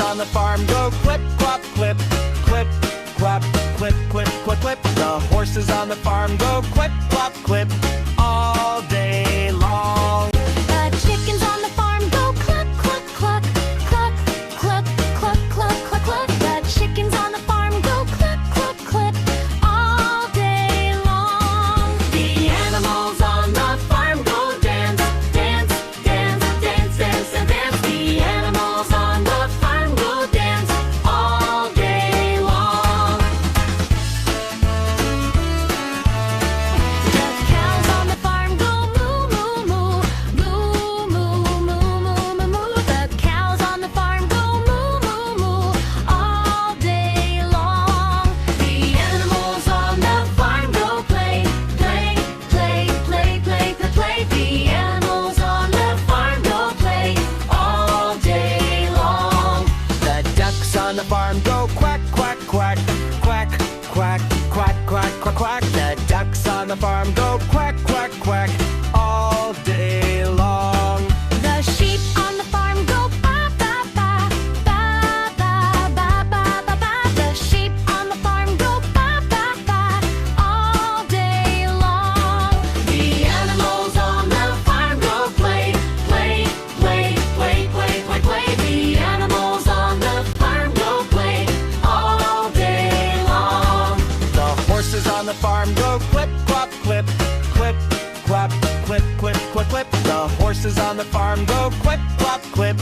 on the farm go clip, clop, clip, clip, clop, clip, clip, clip, clip. The horses on the farm go clip, clop, clip all day long. The chickens on the farm go cluck, cluck, cluck, cluck, cluck, cluck, cluck, cluck, cluck. The chickens on the farm go cluck, cluck, cluck all day long. The animals on the farm go dance, dance, dance, dance, dance, and dance. The animals on the farm go dance all day long. The cows on the farm go moo, moo, moo, moo, moo, moo, moo, moo, moo. The cows on the farm go moo, moo, moo all day long. The animals on the farm go play, play, play, play, play, play, play. The animals on the farm go play all day long. The ducks on the farm go quack, quack, quack, quack, quack, quack, quack, quack, quack. The ducks on the farm go quack, quack, quack all day long. The sheep on the farm go ba, ba, ba, ba, ba, ba, ba, ba, ba. The sheep on the farm go ba, ba, ba all day long. The animals on the farm go play, play, play, play, play, play, play. The animals on the farm go play all day long. The horses on the farm go clip, clop, clip, clip, clop, clip, clip, clip, clip. The horses on the farm go clip, clop, clip